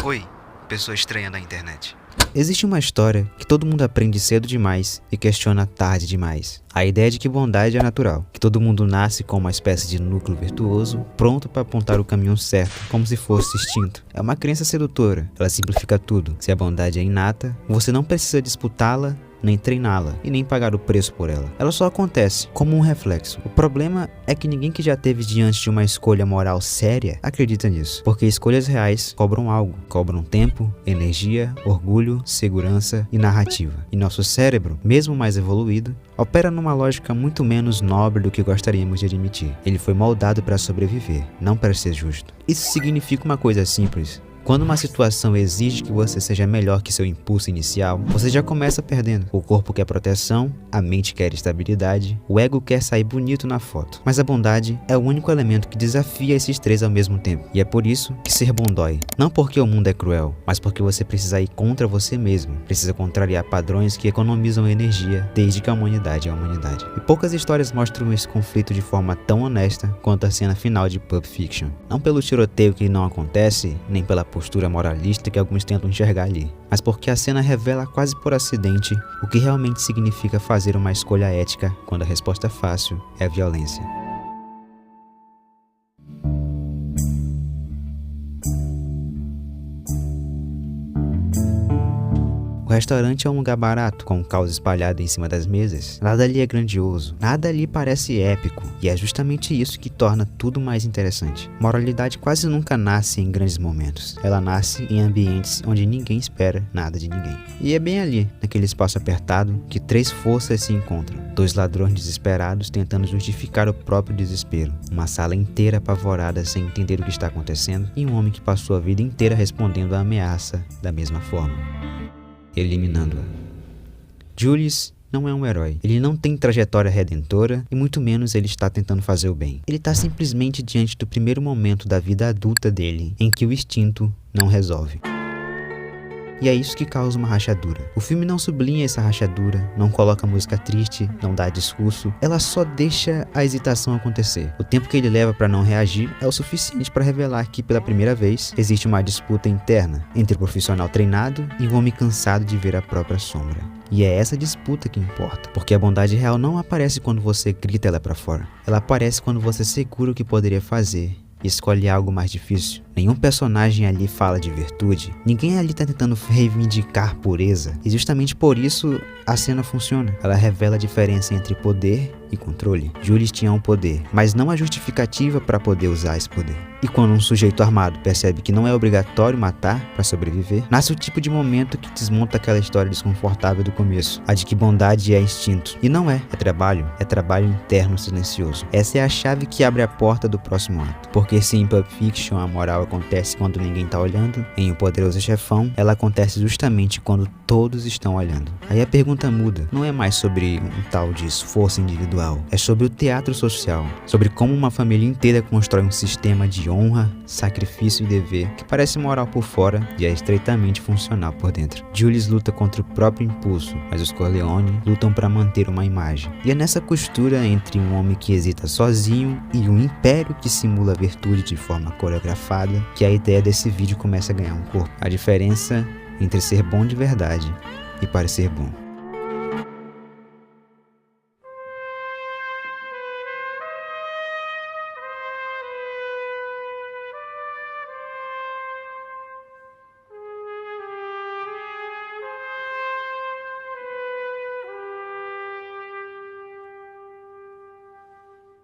Oi, pessoa estranha da internet. Existe uma história que todo mundo aprende cedo demais e questiona tarde demais. A ideia de que bondade é natural, que todo mundo nasce com uma espécie de núcleo virtuoso, pronto para apontar o caminho certo, como se fosse instinto. É uma crença sedutora, ela simplifica tudo. Se a bondade é inata, você não precisa disputá-la, nem treiná-la, e nem pagar o preço por ela. Ela só acontece, como um reflexo. O problema é que ninguém que já esteve diante de uma escolha moral séria acredita nisso, porque escolhas reais cobram algo, cobram tempo, energia, orgulho, segurança e narrativa. E nosso cérebro, mesmo mais evoluído, opera numa lógica muito menos nobre do que gostaríamos de admitir. Ele foi moldado para sobreviver, não para ser justo. Isso significa uma coisa simples. Quando uma situação exige que você seja melhor que seu impulso inicial, você já começa perdendo. O corpo quer proteção, a mente quer estabilidade, o ego quer sair bonito na foto. Mas a bondade é o único elemento que desafia esses três ao mesmo tempo. E é por isso que ser bom dói. Não porque o mundo é cruel, mas porque você precisa ir contra você mesmo. Precisa contrariar padrões que economizam energia desde que a humanidade é a humanidade. E poucas histórias mostram esse conflito de forma tão honesta quanto a cena final de Pulp Fiction. Não pelo tiroteio que não acontece, nem pela postura moralista que alguns tentam enxergar ali, mas porque a cena revela quase por acidente o que realmente significa fazer uma escolha ética quando a resposta fácil é a violência. O restaurante é um lugar barato, com o caos espalhado em cima das mesas. Nada ali é grandioso, nada ali parece épico, e é justamente isso que torna tudo mais interessante. Moralidade quase nunca nasce em grandes momentos. Ela nasce em ambientes onde ninguém espera nada de ninguém. E é bem ali, naquele espaço apertado, que três forças se encontram. Dois ladrões desesperados tentando justificar o próprio desespero. Uma sala inteira apavorada sem entender o que está acontecendo, e um homem que passou a vida inteira respondendo à ameaça da mesma forma, eliminando-a. Julius não é um herói. Ele não tem trajetória redentora e muito menos ele está tentando fazer o bem. Ele está simplesmente diante do primeiro momento da vida adulta dele em que o instinto não resolve. E é isso que causa uma rachadura. O filme não sublinha essa rachadura, não coloca música triste, não dá discurso, ela só deixa a hesitação acontecer. O tempo que ele leva para não reagir é o suficiente para revelar que, pela primeira vez, existe uma disputa interna entre o profissional treinado e o homem cansado de ver a própria sombra. E é essa disputa que importa, porque a bondade real não aparece quando você grita ela para fora. Ela aparece quando você segura o que poderia fazer e escolhe algo mais difícil. Nenhum personagem ali fala de virtude, ninguém ali está tentando reivindicar pureza, e justamente por isso a cena funciona. Ela revela a diferença entre poder e controle. Julius tinha um poder, mas não a justificativa para poder usar esse poder. E quando um sujeito armado percebe que não é obrigatório matar para sobreviver, nasce o tipo de momento que desmonta aquela história desconfortável do começo, a de que bondade é instinto. E não é, é trabalho interno silencioso. Essa é a chave que abre a porta do próximo ato. Porque se em Pulp Fiction a moral acontece quando ninguém tá olhando, em O Poderoso Chefão, ela acontece justamente quando todos estão olhando. Aí a pergunta muda, não é mais sobre um tal de esforço individual, é sobre o teatro social, sobre como uma família inteira constrói um sistema de honra, sacrifício e dever que parece moral por fora e é estreitamente funcional por dentro. Julius luta contra o próprio impulso, mas os Corleone lutam para manter uma imagem. E é nessa costura entre um homem que hesita sozinho e um império que simula a virtude de forma coreografada que a ideia desse vídeo começa a ganhar um corpo. A diferença entre ser bom de verdade e parecer bom.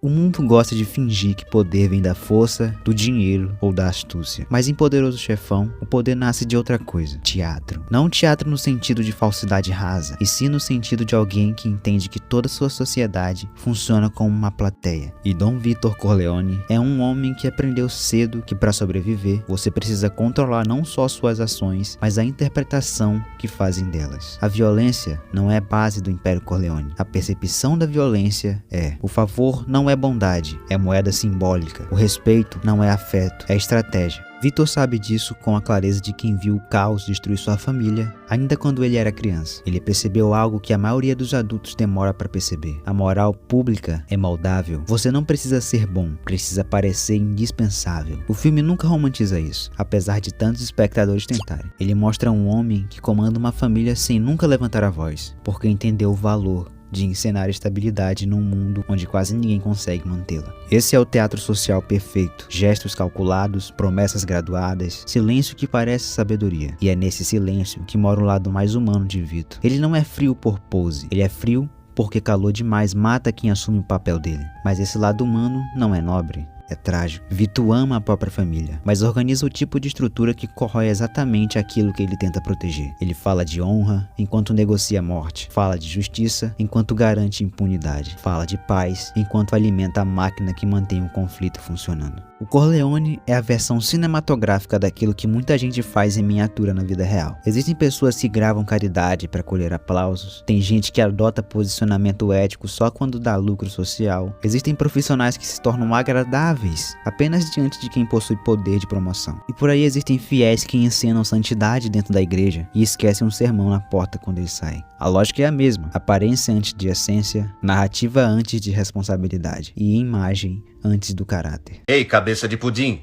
O mundo gosta de fingir que poder vem da força, do dinheiro ou da astúcia. Mas em Poderoso Chefão, o poder nasce de outra coisa, teatro. Não teatro no sentido de falsidade rasa, e sim no sentido de alguém que entende que toda sua sociedade funciona como uma plateia. E Dom Vito Corleone é um homem que aprendeu cedo que para sobreviver, você precisa controlar não só suas ações, mas a interpretação que fazem delas. A violência não é base do Império Corleone. A percepção da violência é. O favor não é bondade, é moeda simbólica. O respeito não é afeto, é estratégia. Vitor sabe disso com a clareza de quem viu o caos destruir sua família, ainda quando ele era criança. Ele percebeu algo que a maioria dos adultos demora para perceber. A moral pública é moldável. Você não precisa ser bom, precisa parecer indispensável. O filme nunca romantiza isso, apesar de tantos espectadores tentarem. Ele mostra um homem que comanda uma família sem nunca levantar a voz, porque entendeu o valor de encenar estabilidade num mundo onde quase ninguém consegue mantê-la. Esse é o teatro social perfeito. Gestos calculados, promessas graduadas, silêncio que parece sabedoria. E é nesse silêncio que mora o lado mais humano de Vitor. Ele não é frio por pose, ele é frio porque calor demais mata quem assume o papel dele. Mas esse lado humano não é nobre. É trágico. Vitor ama a própria família, mas organiza o tipo de estrutura que corrói exatamente aquilo que ele tenta proteger. Ele fala de honra enquanto negocia a morte, fala de justiça enquanto garante impunidade, fala de paz enquanto alimenta a máquina que mantém o conflito funcionando. O Corleone é a versão cinematográfica daquilo que muita gente faz em miniatura na vida real. Existem pessoas que gravam caridade para colher aplausos, tem gente que adota posicionamento ético só quando dá lucro social, existem profissionais que se tornam agradáveis apenas diante de quem possui poder de promoção. E por aí existem fiéis que encenam santidade dentro da igreja e esquecem um sermão na porta quando eles saem. A lógica é a mesma, aparência antes de essência, narrativa antes de responsabilidade e imagem antes do caráter. Ei, cabeça de pudim,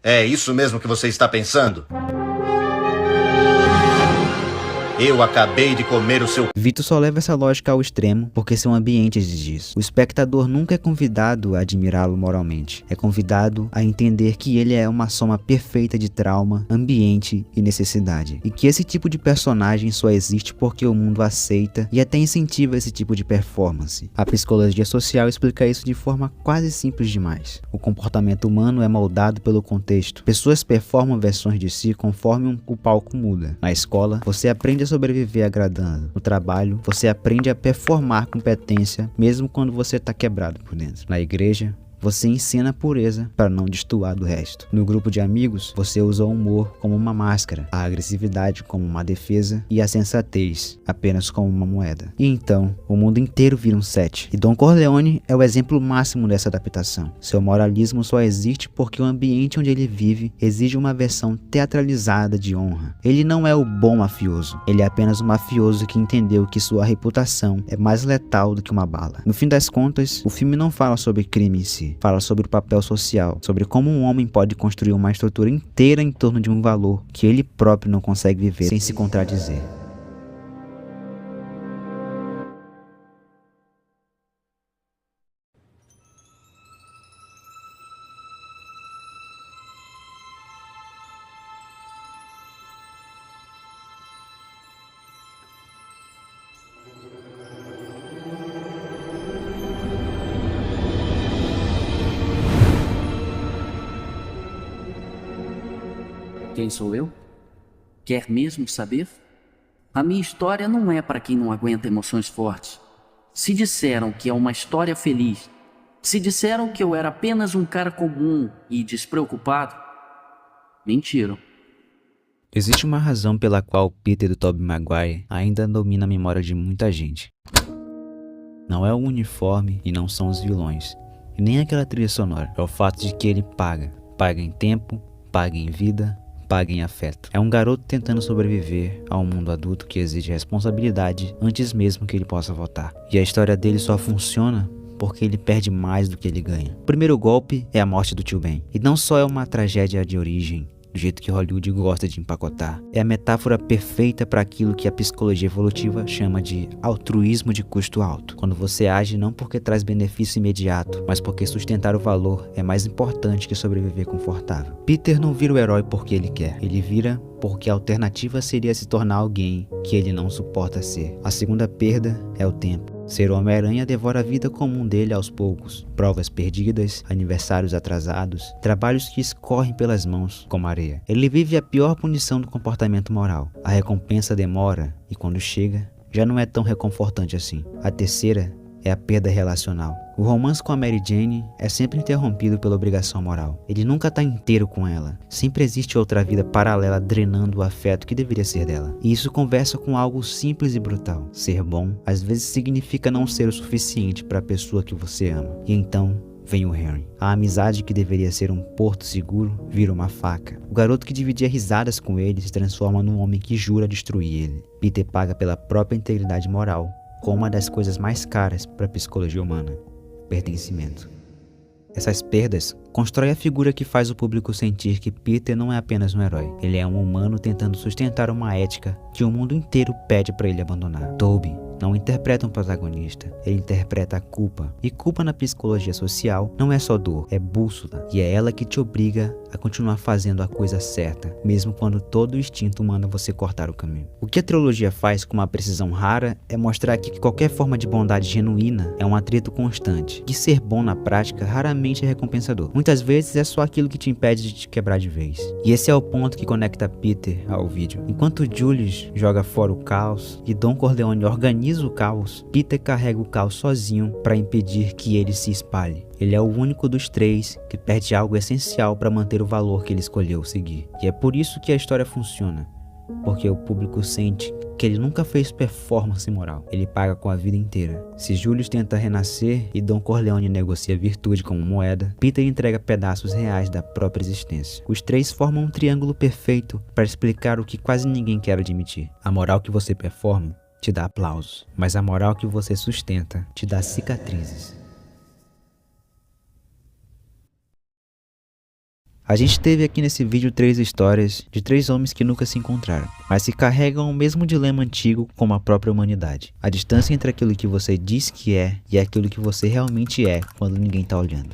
é isso mesmo que você está pensando? Eu acabei de comer o seu... Vitor só leva essa lógica ao extremo porque seu ambiente exige isso. O espectador nunca é convidado a admirá-lo moralmente. É convidado a entender que ele é uma soma perfeita de trauma, ambiente e necessidade. E que esse tipo de personagem só existe porque o mundo aceita e até incentiva esse tipo de performance. A psicologia social explica isso de forma quase simples demais. O comportamento humano é moldado pelo contexto. Pessoas performam versões de si conforme o palco muda. Na escola, você aprende a sobreviver agradando. No trabalho, você aprende a performar competência mesmo quando você está quebrado por dentro. Na igreja, você ensina a pureza para não destoar do resto. No grupo de amigos, você usa o humor como uma máscara, a agressividade como uma defesa e a sensatez apenas como uma moeda. E então, o mundo inteiro vira um set. E Don Corleone é o exemplo máximo dessa adaptação. Seu moralismo só existe porque o ambiente onde ele vive exige uma versão teatralizada de honra. Ele não é o bom mafioso, ele é apenas um mafioso que entendeu que sua reputação é mais letal do que uma bala. No fim das contas, o filme não fala sobre crime em si, fala sobre o papel social, sobre como um homem pode construir uma estrutura inteira em torno de um valor que ele próprio não consegue viver sem se contradizer. Quem sou eu? Quer mesmo saber? A minha história não é para quem não aguenta emoções fortes. Se disseram que é uma história feliz, se disseram que eu era apenas um cara comum e despreocupado, mentiram. Existe uma razão pela qual o Peter do Tobey Maguire ainda domina a memória de muita gente. Não é o uniforme e não são os vilões, e nem aquela trilha sonora. É o fato de que ele paga em tempo, paga em vida, paga em afeto. É um garoto tentando sobreviver a um mundo adulto que exige responsabilidade antes mesmo que ele possa votar. E a história dele só funciona porque ele perde mais do que ele ganha. O primeiro golpe é a morte do tio Ben. E não só é uma tragédia de origem, do jeito que Hollywood gosta de empacotar, é a metáfora perfeita para aquilo que a psicologia evolutiva chama de altruísmo de custo alto. Quando você age não porque traz benefício imediato, mas porque sustentar o valor é mais importante que sobreviver confortável. Peter não vira o herói porque ele quer, ele vira porque a alternativa seria se tornar alguém que ele não suporta ser. A segunda perda é o tempo. Ser o Homem-Aranha devora a vida comum dele aos poucos. Provas perdidas, aniversários atrasados, trabalhos que escorrem pelas mãos como areia. Ele vive a pior punição do comportamento moral. A recompensa demora e quando chega, já não é tão reconfortante assim. A terceira é a perda relacional. O romance com a Mary Jane é sempre interrompido pela obrigação moral. Ele nunca está inteiro com ela. Sempre existe outra vida paralela drenando o afeto que deveria ser dela. E isso conversa com algo simples e brutal. Ser bom, às vezes, significa não ser o suficiente para a pessoa que você ama. E então, vem o Henry. A amizade que deveria ser um porto seguro vira uma faca. O garoto que dividia risadas com ele se transforma num homem que jura destruir ele. Peter paga pela própria integridade moral com uma das coisas mais caras para a psicologia humana: pertencimento. Essas perdas constroem a figura que faz o público sentir que Peter não é apenas um herói. Ele é um humano tentando sustentar uma ética que o mundo inteiro pede para ele abandonar. Toby não interpreta um protagonista, ele interpreta a culpa. E culpa na psicologia social não é só dor, é bússola. E é ela que te obriga a continuar fazendo a coisa certa, mesmo quando todo o instinto manda você cortar o caminho. O que a trilogia faz com uma precisão rara é mostrar que qualquer forma de bondade genuína é um atrito constante, que ser bom na prática raramente é recompensador. Muitas vezes é só aquilo que te impede de te quebrar de vez. E esse é o ponto que conecta Peter ao vídeo. Enquanto Julius joga fora o caos e Don Corleone organiza o caos, Peter carrega o caos sozinho para impedir que ele se espalhe. Ele é o único dos três que perde algo essencial para manter o valor que ele escolheu seguir. E é por isso que a história funciona, porque o público sente que ele nunca fez performance moral, ele paga com a vida inteira. Se Julius tenta renascer e Don Corleone negocia virtude como moeda, Peter entrega pedaços reais da própria existência. Os três formam um triângulo perfeito para explicar o que quase ninguém quer admitir. A moral que você performa te dá aplausos, mas a moral que você sustenta te dá cicatrizes. A gente teve aqui nesse vídeo 3 histórias de 3 homens que nunca se encontraram, mas que carregam o mesmo dilema antigo como a própria humanidade. A distância entre aquilo que você diz que é e aquilo que você realmente é quando ninguém tá olhando.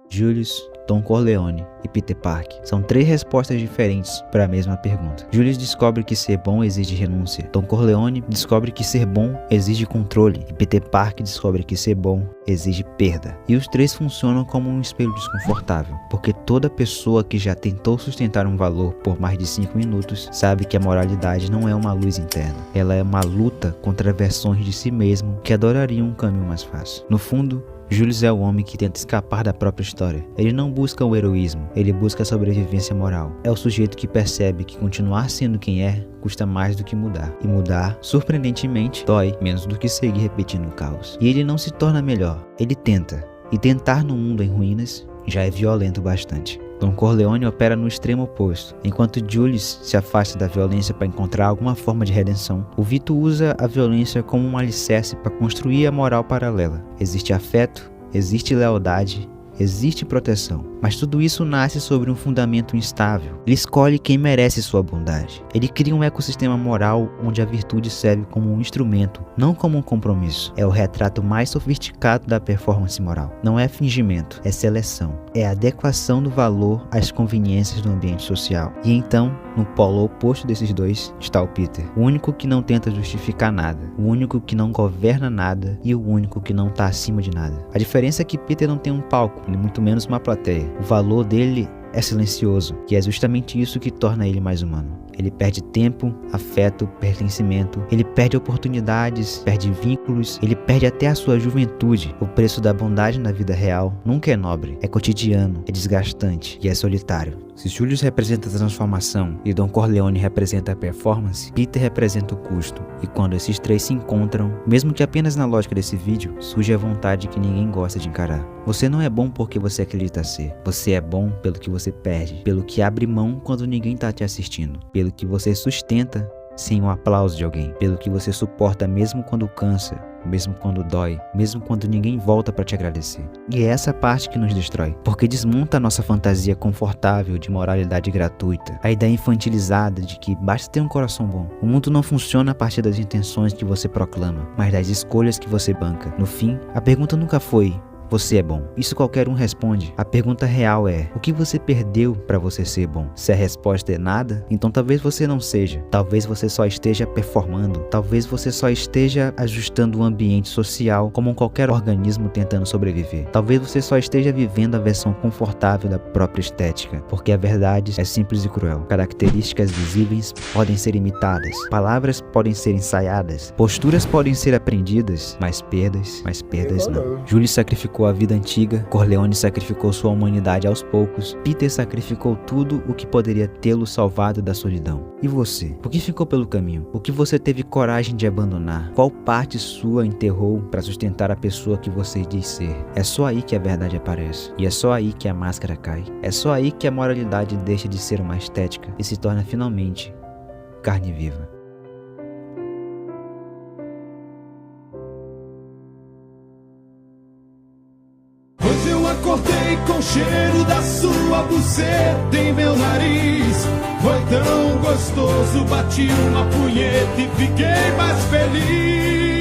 Julius, Don Corleone e Peter Parker são 3 respostas diferentes para a mesma pergunta. Julius descobre que ser bom exige renúncia. Don Corleone descobre que ser bom exige controle. E Peter Parker descobre que ser bom exige perda. E os 3 funcionam como um espelho desconfortável, porque toda pessoa que já tentou sustentar um valor por mais de 5 minutos sabe que a moralidade não é uma luz interna. Ela é uma luta contra versões de si mesmo que adorariam um caminho mais fácil. No fundo, Julius é o homem que tenta escapar da própria história. Ele não busca o heroísmo, ele busca a sobrevivência moral. É o sujeito que percebe que continuar sendo quem é custa mais do que mudar. E mudar, surpreendentemente, dói menos do que seguir repetindo o caos. E ele não se torna melhor, ele tenta. E tentar no mundo em ruínas já é violento bastante. Don Corleone opera no extremo oposto. Enquanto Julius se afasta da violência para encontrar alguma forma de redenção, o Vito usa a violência como um alicerce para construir a moral paralela. Existe afeto, existe lealdade, existe proteção, mas tudo isso nasce sobre um fundamento instável. Ele escolhe quem merece sua bondade. Ele cria um ecossistema moral onde a virtude serve como um instrumento, não como um compromisso. É o retrato mais sofisticado da performance moral. Não é fingimento, é seleção. É a adequação do valor às conveniências do ambiente social. E então, no polo oposto desses dois, está o Peter. O único que não tenta justificar nada, o único que não governa nada e o único que não está acima de nada. A diferença é que Peter não tem um palco, nem muito menos uma plateia. O valor dele é silencioso, e é justamente isso que torna ele mais humano. Ele perde tempo, afeto, pertencimento, ele perde oportunidades, perde vínculos, ele perde até a sua juventude. O preço da bondade na vida real nunca é nobre, é cotidiano, é desgastante e é solitário. Se Julius representa a transformação e Don Corleone representa a performance, Peter representa o custo. E quando esses 3 se encontram, mesmo que apenas na lógica desse vídeo, surge a vontade que ninguém gosta de encarar. Você não é bom porque você acredita ser. Você é bom pelo que você perde, pelo que abre mão quando ninguém tá te assistindo, pelo que você sustenta sem o aplauso de alguém, pelo que você suporta mesmo quando cansa, mesmo quando dói, mesmo quando ninguém volta para te agradecer. E é essa parte que nos destrói, porque desmonta a nossa fantasia confortável de moralidade gratuita, a ideia infantilizada de que basta ter um coração bom. O mundo não funciona a partir das intenções que você proclama, mas das escolhas que você banca. No fim, a pergunta nunca foi: você é bom. Isso qualquer um responde. A pergunta real é: o que você perdeu para você ser bom? Se a resposta é nada, então talvez você não seja. Talvez você só esteja performando. Talvez você só esteja ajustando o ambiente social como qualquer organismo tentando sobreviver. Talvez você só esteja vivendo a versão confortável da própria estética. Porque a verdade é simples e cruel. Características visíveis podem ser imitadas. Palavras podem ser ensaiadas. Posturas podem ser aprendidas. Mas perdas não. Julius sacrificou sacrificou a vida antiga, Corleone sacrificou sua humanidade aos poucos, Peter sacrificou tudo o que poderia tê-lo salvado da solidão. E você? O que ficou pelo caminho? O que você teve coragem de abandonar? Qual parte sua enterrou para sustentar a pessoa que você diz ser? É só aí que a verdade aparece. E é só aí que a máscara cai. É só aí que a moralidade deixa de ser uma estética e se torna finalmente carne viva. Hoje eu acordei com o cheiro da sua buceta em meu nariz. Foi tão gostoso, bati uma punheta e fiquei mais feliz.